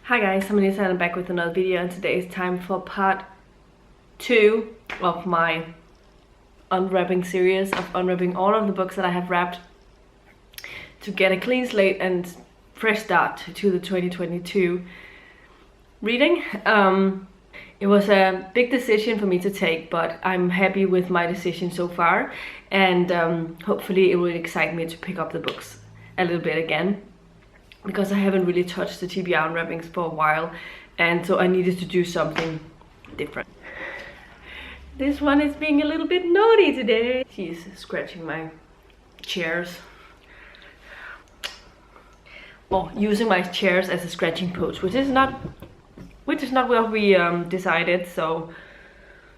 Hi guys, I'm Anissa and I'm back with another video, and today is time for part 2 of my unwrapping series of unwrapping all of the books that I have wrapped to get a clean slate and fresh start to the 2022 reading. It was a big decision for me to take, but I'm happy with my decision so far, and hopefully it will excite me to pick up the books a little bit again, because I haven't really touched the TBR unwrappings for a while, and so I needed to do something different. This one is being a little bit naughty today. She's scratching my chairs. Or using my chairs as a scratching post, which is not what we decided, so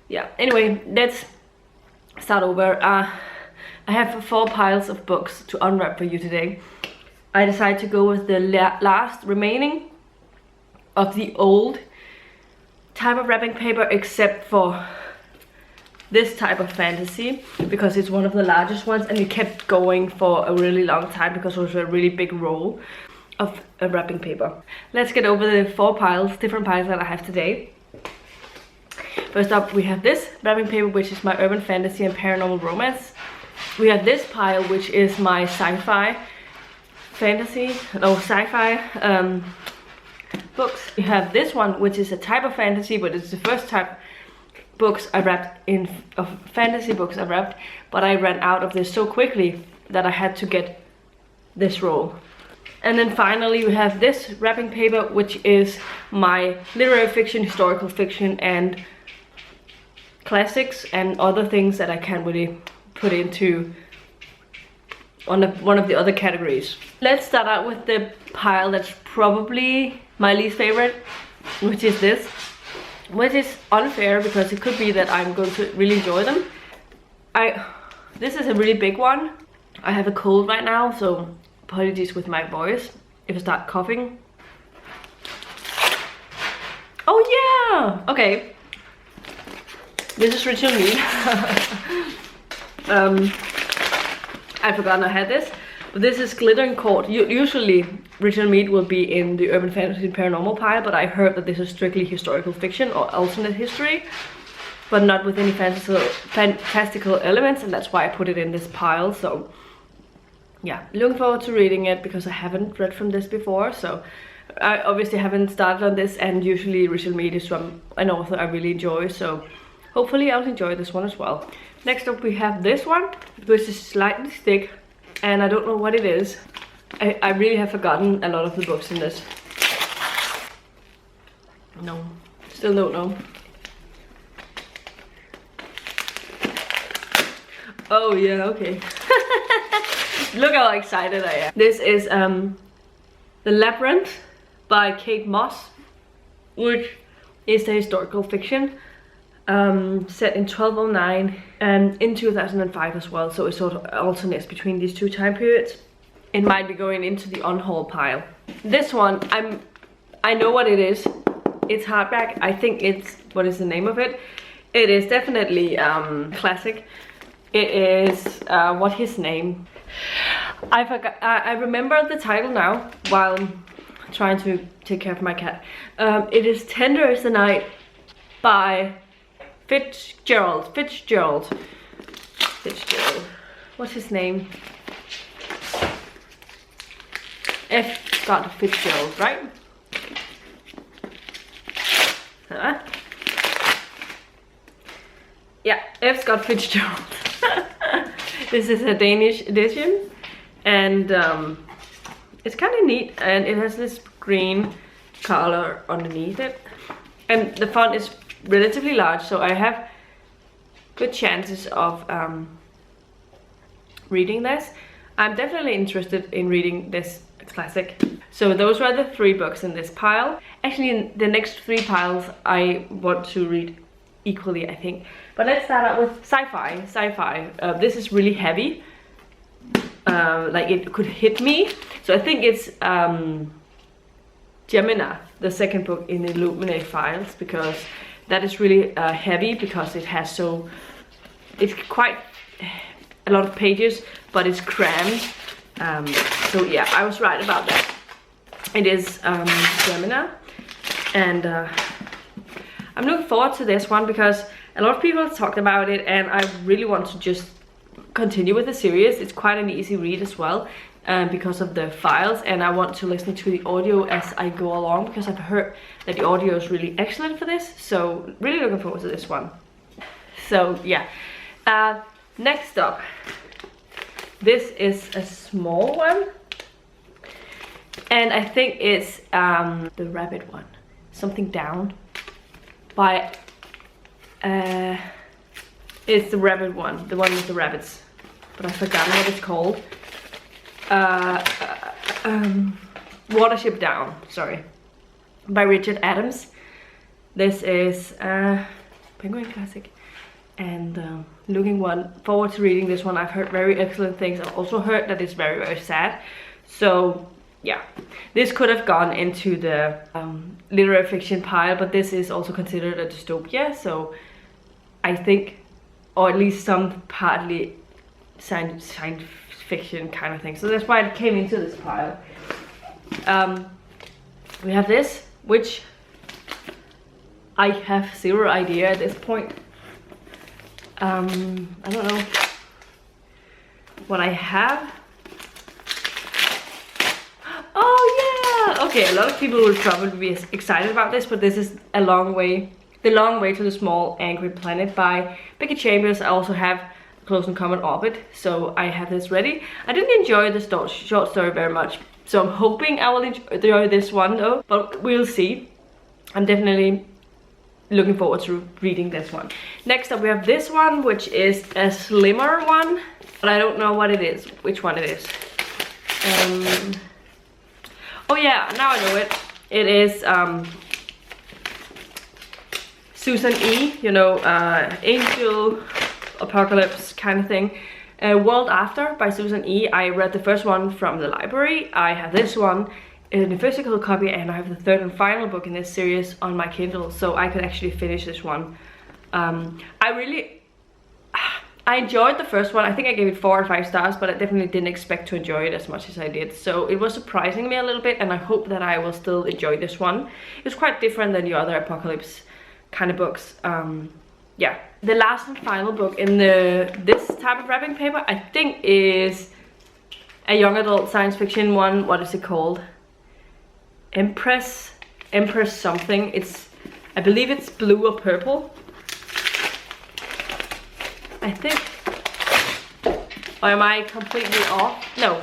yeah. Anyway, let's start over. I have 4 piles of books to unwrap for you today. I decided to go with the last remaining of the old type of wrapping paper, except for this type of fantasy, because it's one of the largest ones and it kept going for a really long time because it was a really big roll of wrapping paper. Let's get over the 4 piles, different piles that I have today. First up, we have this wrapping paper, which is my urban fantasy and paranormal romance. We have this pile, which is my sci-fi books. We have this one, which is a type of fantasy, but it's the first type books I wrapped in, of fantasy books I wrapped, but I ran out of this so quickly that I had to get this roll. And then finally we have this wrapping paper, which is my literary fiction, historical fiction, and classics and other things that I can't really put into one of the other categories. Let's start out with the pile that's probably my least favorite, which is this, which is unfair because it could be that I'm going to really enjoy them. This is a really big one. I have a cold right now, so apologies with my voice if I start coughing. Oh yeah! Okay. This is Ritual Meat. I'd forgotten I had this. But this is Glittering Court. Usually Ritual Meat will be in the urban fantasy and paranormal pile, but I heard that this is strictly historical fiction or alternate history, but not with any fantastical elements, and that's why I put it in this pile. So yeah, looking forward to reading it because I haven't read from this before, so I obviously haven't started on this, and usually Ritual Meat is from an author I really enjoy, so hopefully I'll enjoy this one as well. Next up we have this one, which is slightly thick, and I don't know what it is. I really have forgotten a lot of the books in this. No, still don't know. Oh yeah, okay. Look how excited I am. This is The Labyrinth by Kate Moss, which is a historical fiction set in 1209 and in 2005 as well, so it sort of alternates between these two time periods. It might be going into the unhaul pile. This one, I know what it is. It's hardback. I think it's, what is the name of it? It is definitely classic. It is what his name? I forgot. I remember the title now while trying to take care of my cat. It is Tender as the Night by Fitzgerald. What's his name? F. Scott Fitzgerald, right? Huh? Yeah, F. Scott Fitzgerald. This is a Danish edition, and it's kind of neat, and it has this green color underneath it, and the font is relatively large, so I have good chances of reading this. I'm definitely interested in reading this classic. So those were the 3 books in this pile. Actually, in the next 3 piles I want to read equally, I think. But let's start out with sci-fi. This is really heavy, like it could hit me. So I think it's Gemina, the second book in the Illuminate files, because that is really heavy, because it has it's quite a lot of pages, but it's crammed. So yeah, I was right about that. It is Gemini, and I'm looking forward to this one because a lot of people have talked about it, and I really want to just continue with the series. It's quite an easy read as well, because of the files, and I want to listen to the audio as I go along because I've heard that the audio is really excellent for this. So really looking forward to this one. So yeah, next up, this is a small one, and I think it's the rabbit one, something down by it's the rabbit one, the one with the rabbits, but I've forgotten what it's called. Watership Down, sorry, by Richard Adams. This is Penguin Classic, and looking forward to reading this one. I've heard very excellent things. I've also heard that it's very, very sad. So yeah, this could have gone into the literary fiction pile, but this is also considered a dystopia, so I think, or at least some partly science fiction kind of thing, so that's why it came into this pile. We have this, which I have zero idea at this point. I don't know what I have. Oh yeah, okay, a lot of people will probably be excited about this, but this is The Long Way to the Small Angry Planet by Becky Chambers. I also have Close and Common Orbit, so I have this ready. I didn't enjoy the short story very much, so I'm hoping I will enjoy this one though, but we'll see. I'm definitely looking forward to reading this one. Next up we have this one, which is a slimmer one, but I don't know what it is, which one it is. Oh yeah, now I know it. It is Susan E., you know, Angel Apocalypse kind of thing. World After by Susan E. I read the first one from the library. I have this one in a physical copy, and I have the third and final book in this series on my Kindle, so I could actually finish this one. I enjoyed the first one. I think I gave it 4 or 5 stars, but I definitely didn't expect to enjoy it as much as I did. So it was surprising me a little bit, and I hope that I will still enjoy this one. It's quite different than the other apocalypse kind of books. Yeah, the last and final book in this type of wrapping paper, I think, is a young adult science fiction one. What is it called? Empress something. I believe it's blue or purple, I think. Or am I completely off? No,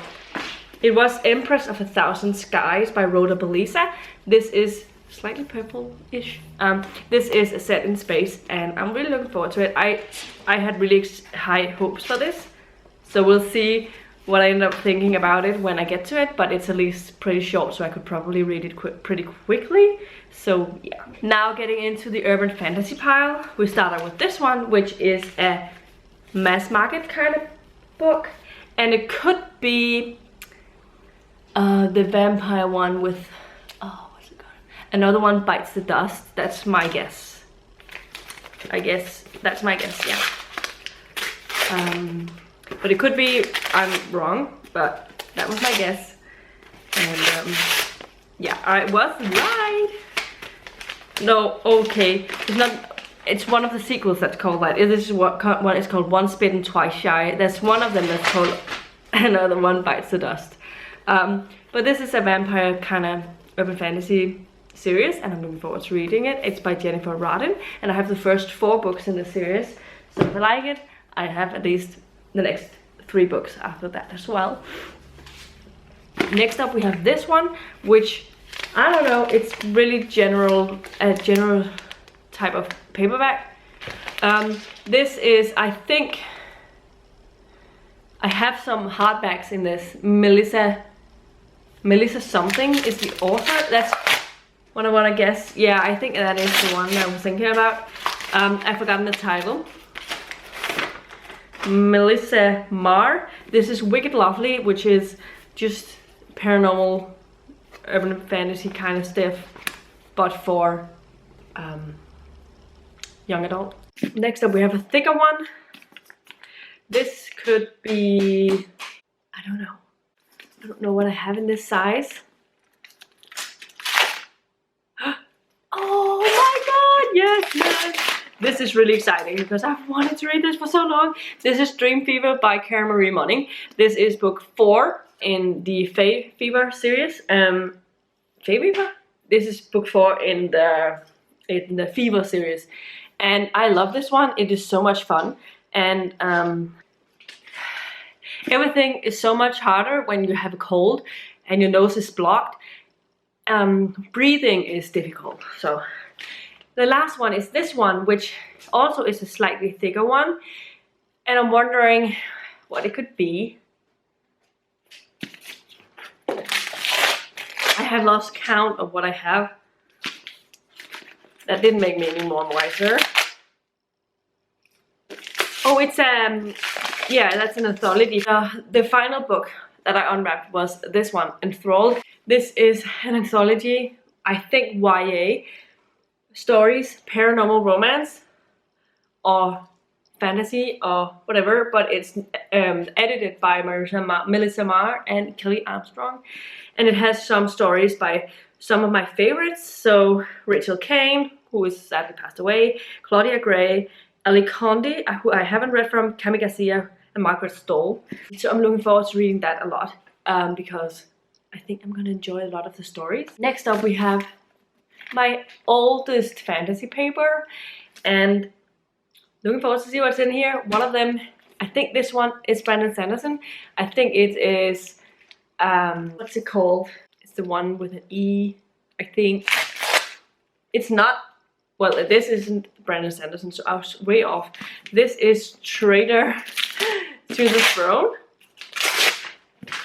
it was Empress of a Thousand Skies by Rhoda Belisa. This is slightly purple-ish. This is set in space, and I'm really looking forward to it. I had really high hopes for this, so we'll see what I end up thinking about it when I get to it, but it's at least pretty short, so I could probably read it pretty quickly. So yeah. Now getting into the urban fantasy pile, we start out with this one, which is a mass market kind of book, and it could be the vampire one with what's it called? Another One Bites the Dust. That's my guess. I guess that's my guess, yeah. But it could be I'm wrong, but that was my guess, and yeah, I was right. No, okay, it's not. It's one of the sequels that's called that. This is what one is called Once Bitten, Twice Shy. There's one of them that's called Another One Bites the Dust. But this is a vampire kind of urban fantasy series, and I'm looking forward to reading it. It's by Jennifer Rodden, and I have the first 4 books in the series. So if I like it, I have at least the next 3 books after that as well. Next up we have this one, which I don't know, it's really general type of paperback. This is, I think I have some hardbacks in this. Melissa something is the author. That's what I want to guess. Yeah, I think that is the one I was thinking about. I've forgotten the title. Melissa Marr. This is Wicked Lovely, which is just paranormal urban fantasy kind of stuff, but for young adult. Next up we have a thicker one. This could be, I don't know what I have in this size. This is really exciting because I've wanted to read this for so long. This is Dream Fever by Karen Marie Moning. This is book 4 in the Fae Fever series. Fae Fever? This is book 4 in the Fever series. And I love this one. It is so much fun. And everything is so much harder when you have a cold and your nose is blocked. Breathing is difficult. So the last one is this one, which also is a slightly thicker one. And I'm wondering what it could be. I have lost count of what I have. That didn't make me any more wiser. Oh, it's yeah, that's an anthology. The final book that I unwrapped was this one, Enthralled. This is an anthology, I think YA stories, paranormal romance, or fantasy, or whatever, but it's edited by Melissa Marr and Kelly Armstrong, and it has some stories by some of my favorites. So Rachel Kane, who is sadly passed away, Claudia Gray, Ali Conde, who I haven't read from, Cami Garcia, and Margaret Stoll. So I'm looking forward to reading that a lot because I think I'm gonna enjoy a lot of the stories. Next up we have my oldest fantasy paper, and looking forward to see what's in here. One of them, I think this one is Brandon Sanderson. I think it is, what's it called? It's the one with an E, I think. It's not, well, this isn't Brandon Sanderson, so I was way off. This is Traitor to the Throne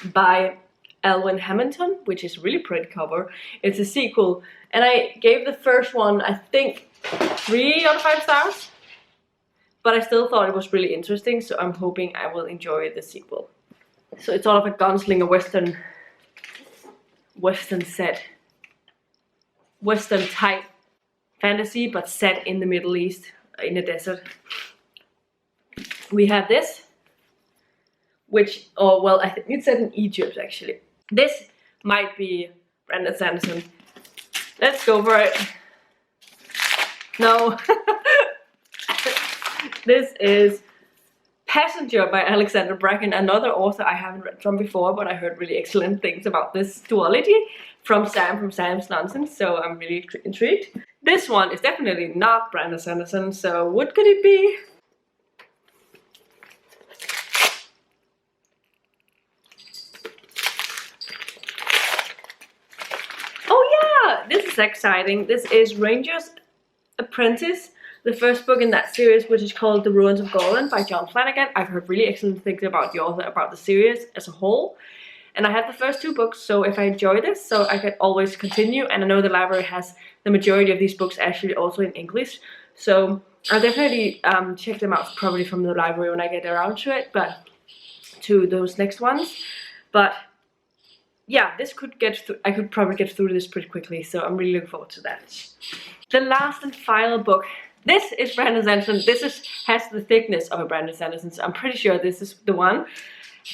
by Elwyn Hamilton, which is really pretty cover. It's a sequel, and I gave the first one, I think, 3 out of 5 stars. But I still thought it was really interesting, so I'm hoping I will enjoy the sequel. So it's sort of a gunslinger Western type fantasy, but set in the Middle East, in a desert. We have this, which, oh well, I think it's set in Egypt actually. This might be Brandon Sanderson. Let's go for it. No. This is Passenger by Alexander Bracken, another author I haven't read from before, but I heard really excellent things about this duology from Sam's Nonsense, so I'm really intrigued. This one is definitely not Brandon Sanderson, so what could it be? Oh yeah, this is exciting. This is Ranger's Apprentice, the first book in that series, which is called The Ruins of Golan by John Flanagan. I've heard really excellent things about the author, about the series as a whole. And I have the first 2 books, so if I enjoy this, so I can always continue. And I know the library has the majority of these books actually also in English. So I'll definitely check them out probably from the library when I get around to it, but to those next ones. But yeah, this could get through, I could probably get through this pretty quickly, so I'm really looking forward to that. The last and final book. This is Brandon Sanderson. This has the thickness of a Brandon Sanderson, so I'm pretty sure this is the one.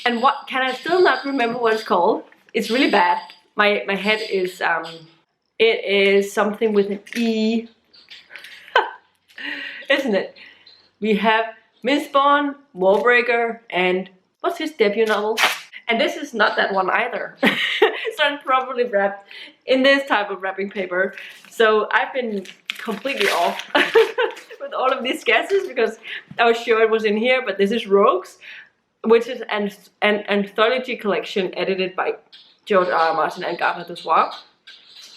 And what can I still not remember what it's called? It's really bad. My head is it is something with an E. Isn't it? We have Mistborn, Warbreaker, and what's his debut novel? And this is not that one either. So I'm probably wrapped in this type of wrapping paper. So I've been completely off with all of these guesses because I was sure it was in here, but this is Rogues, which is an anthology collection edited by George R. R. Martin and Gardner Dozois.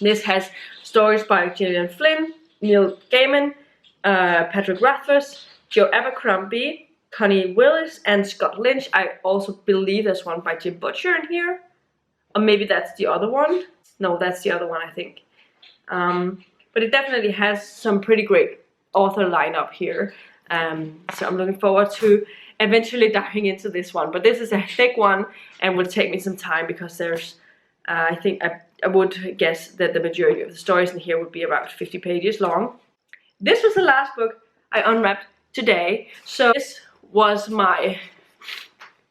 This has stories by Gillian Flynn, Neil Gaiman, Patrick Rothfuss, Joe Abercrombie, Connie Willis, and Scott Lynch. I also believe there's one by Jim Butcher in here. Or maybe that's the other one. No, that's the other one, I think. But it definitely has some pretty great author lineup here. So I'm looking forward to eventually diving into this one. But this is a thick one and will take me some time because there's, I think I would guess that the majority of the stories in here would be about 50 pages long. This was the last book I unwrapped today. So this was my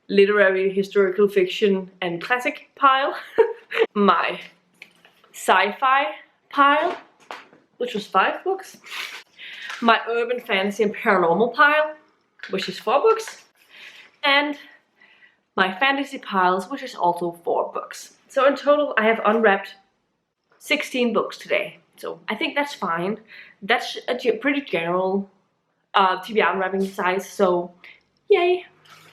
literary, historical fiction and classic pile. My sci-fi pile, which was 5 books. my urban fantasy and paranormal pile, which is 4 books, and my fantasy piles, which is also 4 books. So in total, I have unwrapped 16 books today. So I think that's fine. That's a pretty general TBR unwrapping size, so yay!